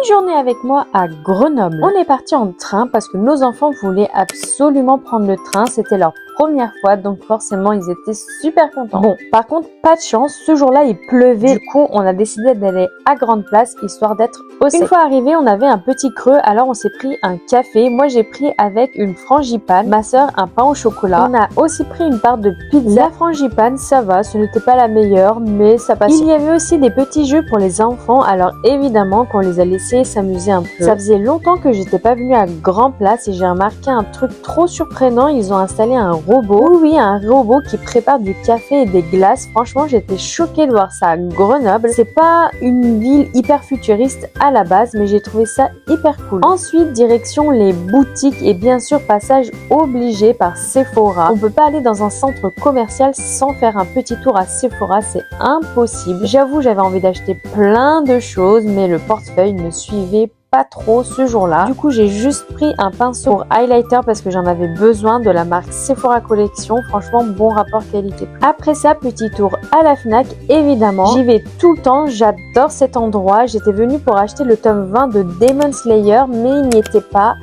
journée avec moi à Grenoble. On est parti en train parce que nos enfants voulaient absolument prendre le train. C'était leur première fois, donc forcément ils étaient super contents. Bon, par contre, pas de chance, ce jour-là il pleuvait. Du coup, on a décidé d'aller à Grande Place histoire d'être au sec. Une fois arrivé, on avait un petit creux, alors on s'est pris un café. Moi j'ai pris avec une frangipane, ma soeur un pain au chocolat. On a aussi pris une part de pizza. La frangipane, ça va, ce n'était pas la meilleure, mais ça passait. Il y avait aussi des petits jeux pour les enfants, alors évidemment qu'on les a laissés s'amuser un peu. Ça faisait longtemps que j'étais pas venue à Grande Place et j'ai remarqué un truc trop surprenant. Ils ont installé un robot. Oui, un robot qui prépare du café et des glaces. Franchement, j'étais choquée de voir ça à Grenoble. C'est pas une ville hyper futuriste à la base, mais j'ai trouvé ça hyper cool. Ensuite, direction les boutiques et bien sûr passage obligé par Sephora. On peut pas aller dans un centre commercial sans faire un petit tour à Sephora, c'est impossible. J'avoue, j'avais envie d'acheter plein de choses, mais le portefeuille ne suivait pas trop ce jour-là. Du coup, j'ai juste pris un pinceau pour highlighter parce que j'en avais besoin de la marque Sephora Collection. Franchement, bon rapport qualité-prix. Après ça, petit tour à la Fnac, évidemment. J'y vais tout le temps, j'adore cet endroit. J'étais venue pour acheter le tome 20 de Demon Slayer, mais il n'y était pas.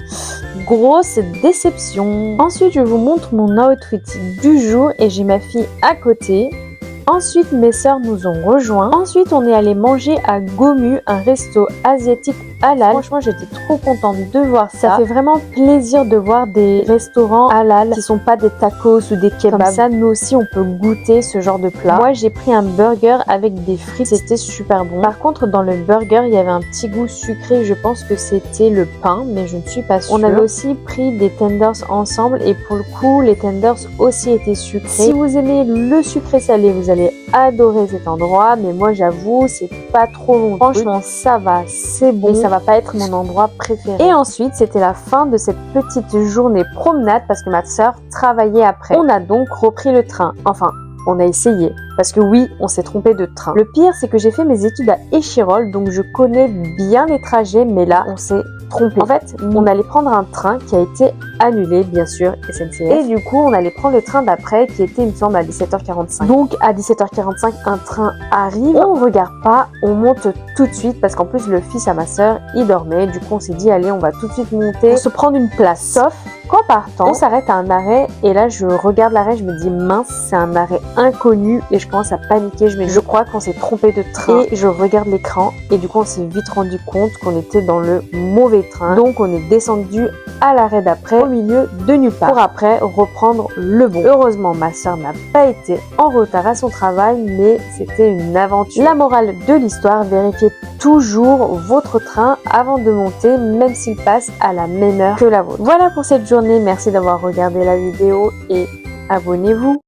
Grosse déception. Ensuite, je vous montre mon outfit du jour et j'ai ma fille à côté. Ensuite, mes sœurs nous ont rejoints. Ensuite, on est allé manger à Gomu, un resto asiatique halal. Franchement, j'étais trop contente de voir ça. Ça fait vraiment plaisir de voir des restaurants halal qui sont pas des tacos ou des kebabs. Comme ça, nous aussi, on peut goûter ce genre de plat. Moi, j'ai pris un burger avec des frites. C'était super bon. Par contre, dans le burger, il y avait un petit goût sucré. Je pense que c'était le pain, mais je ne suis pas sûre. On avait aussi pris des tenders ensemble et pour le coup, les tenders aussi étaient sucrés. Si vous aimez le sucré salé, vous allez adorer cet endroit, mais moi j'avoue c'est pas trop mon truc. Franchement ça va, c'est bon, mais ça va pas être mon endroit préféré. Et ensuite c'était la fin de cette petite journée promenade parce que ma soeur travaillait après. On a donc repris le train, enfin on a essayé, parce que oui, on s'est trompé de train. Le pire, c'est que j'ai fait mes études à Échirolles, donc je connais bien les trajets, mais là, on s'est trompé. En fait, on allait prendre un train qui a été annulé, bien sûr, SNCF. Et du coup, on allait prendre le train d'après, qui était, il me semble, à 17h45. Donc, à 17h45, un train arrive, on regarde pas, on monte tout de suite, parce qu'en plus, le fils à ma soeur, il dormait. Du coup, on s'est dit, allez, on va tout de suite monter, pour se prendre une place. Sauf qu'en partant, on s'arrête à un arrêt, et là, je regarde l'arrêt, je me dis, mince, c'est un arrêt inconnu, et je commence à paniquer. Je crois qu'on s'est trompé de train, et je regarde l'écran, et du coup, on s'est vite rendu compte qu'on était dans le mauvais train. Donc, on est descendu à l'arrêt d'après, au milieu de nulle part, pour après reprendre le bon. Heureusement, ma soeur n'a pas été en retard à son travail, mais c'était une aventure. La morale de l'histoire, vérifiez toujours votre train avant de monter, même s'il passe à la même heure que la vôtre. Voilà pour cette journée, merci d'avoir regardé la vidéo et abonnez-vous.